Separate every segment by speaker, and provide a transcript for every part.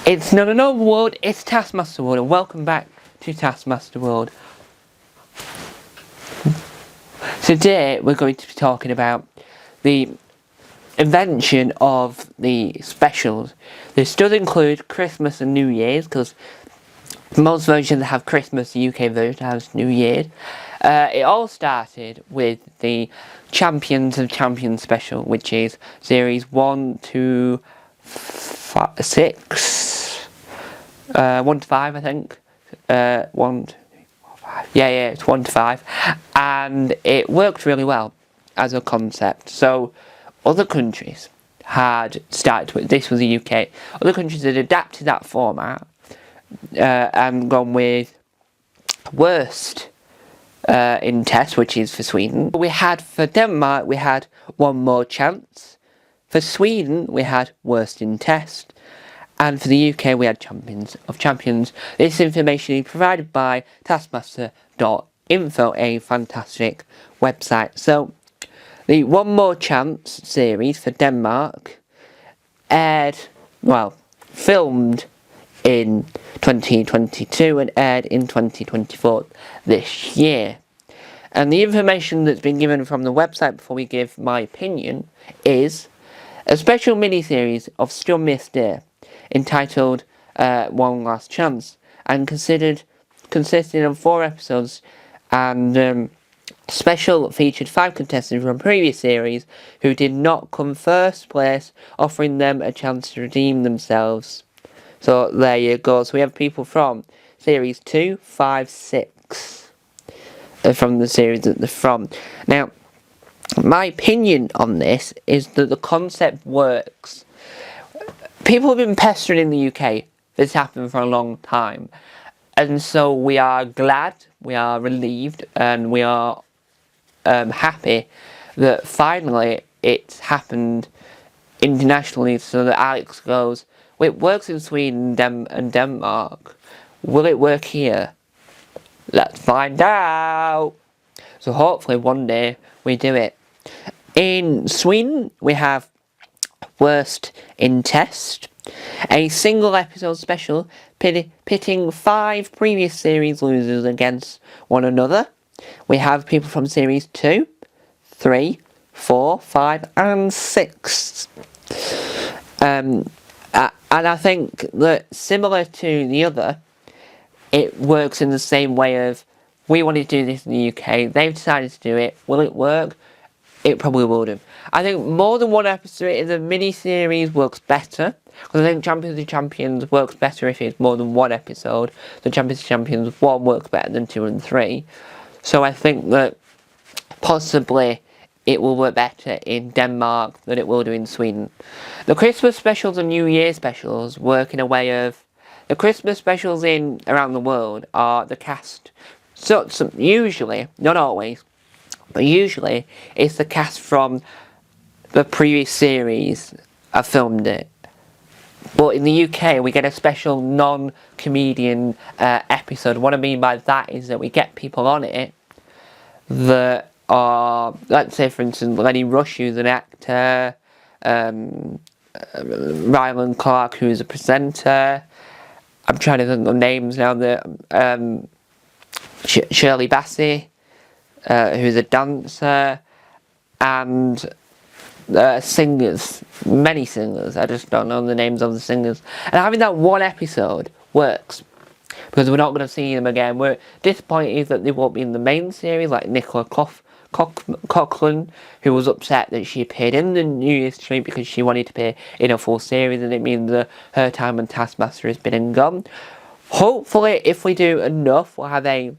Speaker 1: It's not another world, it's Taskmaster World, and welcome back to Taskmaster World. Today we're going to be talking about the invention of the specials. This does include Christmas and New Year's, because most versions have Christmas, the UK version has New Year's. It all started with the Champions of Champions special, which is series 1 to 6. 1 to 5, I think. 1, 2, 3, 4, 5. Yeah, it's 1 to 5. And it worked really well as a concept. So, other countries had started with, this was the UK, other countries had adapted that format and gone with worst in test, which is for Sweden. We had, for Denmark, we had One More Chance. For Sweden, we had worst in test. And for the UK, we had Champions of Champions. This information is provided by Taskmaster.info, a fantastic website. So, the One More Chance series for Denmark filmed in 2022 and aired in 2024 this year. And the information that's been given from the website before we give my opinion is a special mini-series of Still Missed Day, entitled One Last Chance, and consisting of 4 episodes, and special featured 5 contestants from previous series who did not come first place, offering them a chance to redeem themselves. So there you go. So we have people from series 2, 5, 6 from the series that they're from. Now, my opinion on this is that the concept works. People have been pestering in the UK. This happened for a long time. And so we are glad, we are relieved, and we are happy that finally it's happened internationally, so that Alex goes, well, it works in Sweden and Denmark. Will it work here? Let's find out. So hopefully one day we do it. In Sweden, we have Worst in Test, a single episode special pitting 5 previous series losers against one another. We have people from series 2, 3, 4, 5 and 6. And I think that similar to the other, it works in the same way of, we wanted to do this in the UK, they've decided to do it, will it work? It probably will do. I think more than one episode in the mini-series works better, because I think Champions of Champions works better if it's more than one episode. The Champions of Champions 1 works better than 2 and 3. So I think that possibly it will work better in Denmark than it will do in Sweden. The Christmas specials and New Year specials work in a way of, the Christmas specials in around the world are the cast. So usually, not always, but usually it's the cast from the previous series have filmed it. But in the UK, we get a special non-comedian episode. What I mean by that is that we get people on it that are, let's say for instance, Lenny Rush, who's an actor, Ryland Clark, who's a presenter. I'm trying to think of names now. Shirley Bassey, who's a dancer, and singers, many singers. I just don't know the names of the singers. And having that one episode works, because we're not going to see them again. We're disappointed that they won't be in the main series, like Nicola Coughlan, who was upset that she appeared in the New Year's treat because she wanted to appear in a full series, and it means that her time on Taskmaster has been and gone. Hopefully, if we do enough, we'll have a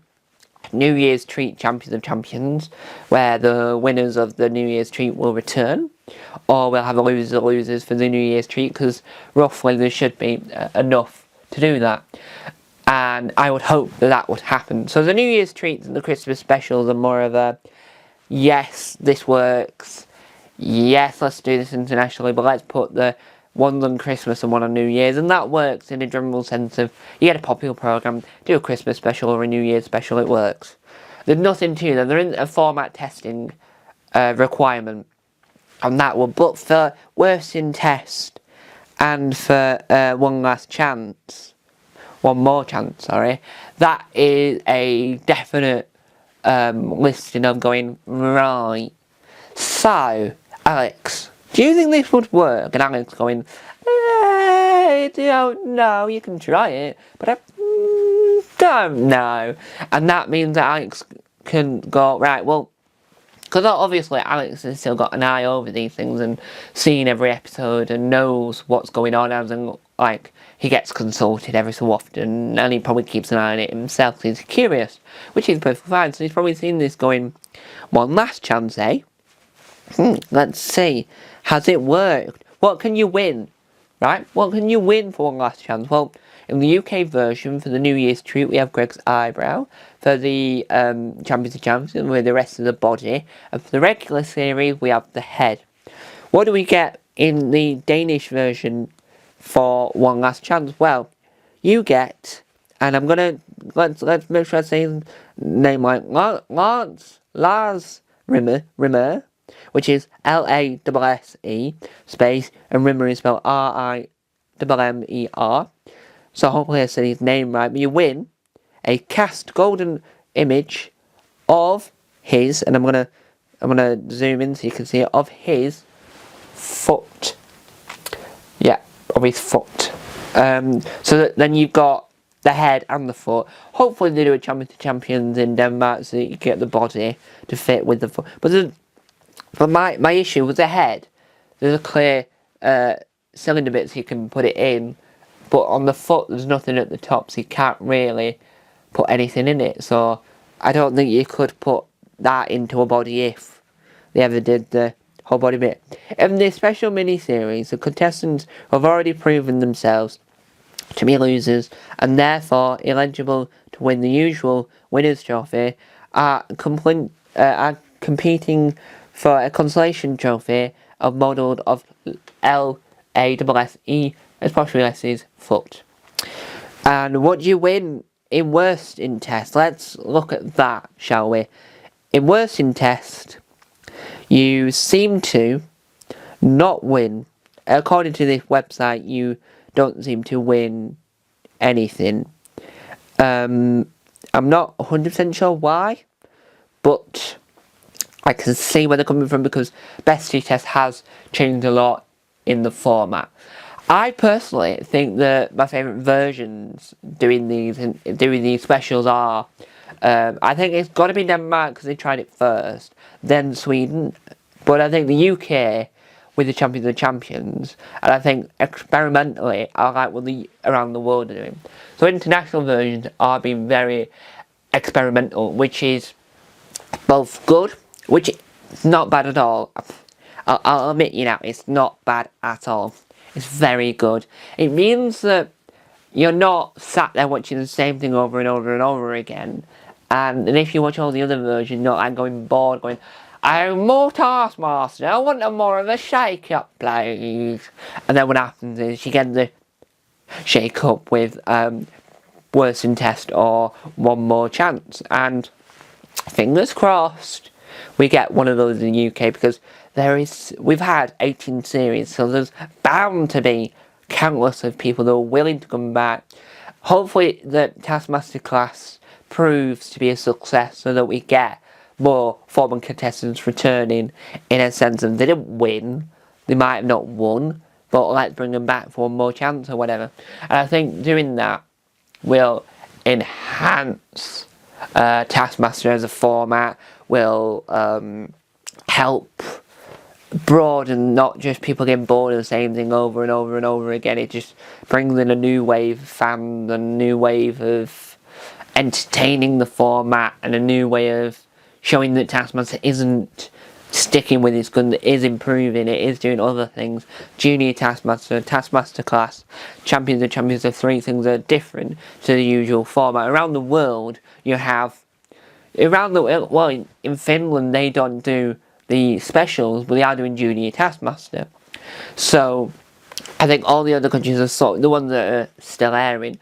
Speaker 1: New Year's treat Champions of Champions, where the winners of the New Year's treat will return, or we'll have a losers for the New Year's treat, because roughly there should be enough to do that. And I would hope that that would happen. So the New Year's treats and the Christmas specials are more of a, yes, this works, yes, let's do this internationally, but let's put the one on Christmas and one on New Year's, and that works in a general sense of, you get a popular programme, do a Christmas special or a New Year's special, it works. There's nothing to them, there isn't a format testing requirement on that one, but for worst in test and for One More Chance, sorry, that is a definite listing of going, right. So, Alex, do you think this would work? And Alex going, I don't know, you can try it, but I don't know. And that means that Alex can go, right, well, because obviously Alex has still got an eye over these things and seen every episode and knows what's going on, as in, like, he gets consulted every so often, and he probably keeps an eye on it himself because he's curious, which is perfectly fine. So he's probably seen this going, one last chance, eh? Let's see. Has it worked? What can you win? Right? What can you win for one last chance? Well, in the UK version, for the New Year's treat, we have Greg's eyebrow. For the Champions of Champions, with the rest of the body. And for the regular series, we have the head. What do we get in the Danish version for one last chance? Well, you get, and I'm gonna let's make sure I say his name right. Lars Rimmer, which is Lasse space, and Rimmer is spelled Rimmer. So hopefully I said his name right. But you win a cast golden image of his, and I'm gonna zoom in so you can see it, of his foot. Yeah, of his foot. So that then you've got the head and the foot. Hopefully they do a Champions in Denmark so that you get the body to fit with the foot. But my issue with the head, there's a clear cylinder bit so you can put it in, but on the foot there's nothing at the top, so you can't really put anything in it. So I don't think you could put that into a body if they ever did the whole body bit. In this special mini-series, the contestants have already proven themselves to be losers and therefore eligible to win the usual winner's trophy, are competing for a consolation trophy modelled of Lasse, especially Lasse's foot. And what do you win in worst in test? Let's look at that, shall we? In worst in test, you seem to not win. According to this website, you don't seem to win anything. I'm not 100% sure why, but I can see where they're coming from because Bestie Test has changed a lot in the format. I personally think that my favourite versions doing these specials are, I think it's got to be Denmark because they tried it first, then Sweden, but I think the UK with the Champions of Champions, and I think experimentally I like what the around the world are doing. So international versions are being very experimental, which is both good, which is not bad at all. I'll admit it's not bad at all. It's very good. It means that you're not sat there watching the same thing over and over and over again. And if you watch all the other versions, you're not like going bored, going, I want more Taskmaster, I want more of a shake-up, please. And then what happens is you get the shake-up with Worst in Test or One More Chance. And fingers crossed we get one of those in the UK, because we've had 18 series, so there's bound to be countless of people that are willing to come back. Hopefully the Taskmaster class proves to be a success so that we get more former contestants returning, in a sense of they didn't win, they might have not won, but let's bring them back for one more chance or whatever. And I think doing that will enhance Taskmaster as a format, will help broaden, not just people getting bored of the same thing over and over and over again. It just brings in a new wave of fans, a new wave of entertaining the format, and a new way of showing that Taskmaster isn't sticking with its gun, that is improving, it is doing other things. Junior Taskmaster, Taskmaster class, Champions of Champions are three things that are different to the usual format. Around the world, you have, well, in Finland they don't do the specials, but they are doing Junior Taskmaster. So I think all the other countries are the ones that are still airing,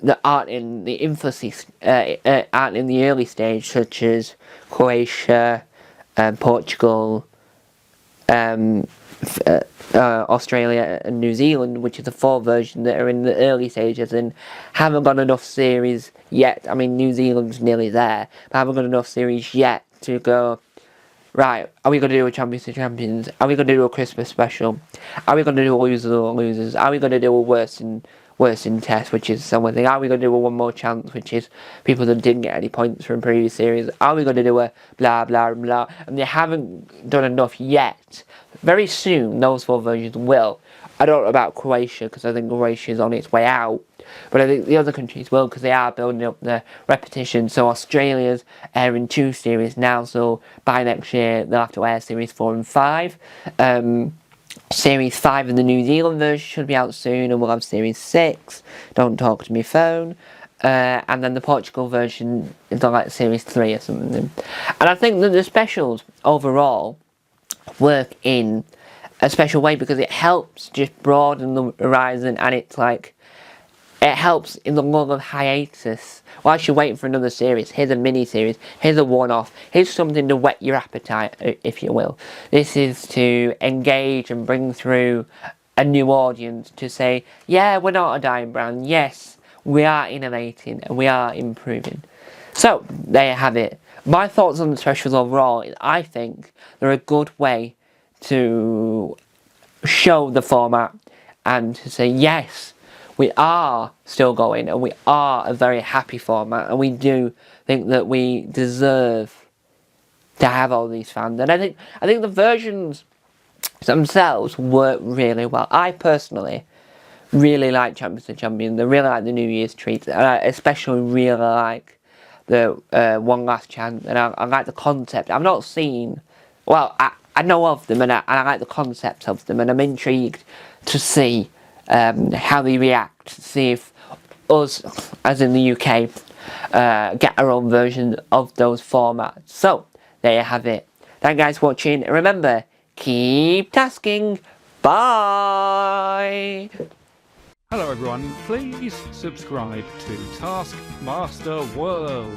Speaker 1: that aren't in the infancy, aren't in the early stage, such as Croatia, Portugal, Australia and New Zealand, which is the 4 version that are in the early stages and haven't got enough series yet. I mean, New Zealand's nearly there, but haven't got enough series yet to go, right, are we going to do a Champions of Champions? Are we going to do a Christmas special? Are we going to do a Losers or Losers? Are we going to do a Worst in Test, which is something? Are we going to do a One More Chance, which is people that didn't get any points from previous series? Are we going to do a blah, blah, blah? And they haven't done enough yet. Very soon, those 4 versions will. I don't know about Croatia, because I think Croatia is on its way out. But I think the other countries will, because they are building up the repetition. So Australia's airing 2 series now, so by next year they'll have to air series 4 and 5. Series 5 in the New Zealand version should be out soon, and we'll have Series 6, Don't Talk to Me Phone. And then the Portugal version is like Series 3 or something. And I think that the specials overall work in a special way because it helps just broaden the horizon, and it's like, it helps in the long of hiatus. Whilst you're waiting for another series, here's a mini-series, here's a one-off, here's something to whet your appetite, if you will. This is to engage and bring through a new audience to say, yeah, we're not a dying brand, yes, we are innovating and we are improving. So, there you have it. My thoughts on the specials overall is I think they're a good way to show the format and to say, yes, we are still going and we are a very happy format, and we do think that we deserve to have all these fans. And I think the versions themselves work really well. I personally really like Champions of Champions. I really like the New Year's treats, and I especially really like the One Last Chance, and I like the concept. I've not seen, well, I know of them, and I like the concept of them, and I'm intrigued to see how they react, see if us, as in the UK, get our own version of those formats. So, there you have it. Thank you guys for watching, and remember, keep tasking. Bye!
Speaker 2: Hello everyone, please subscribe to Taskmaster World.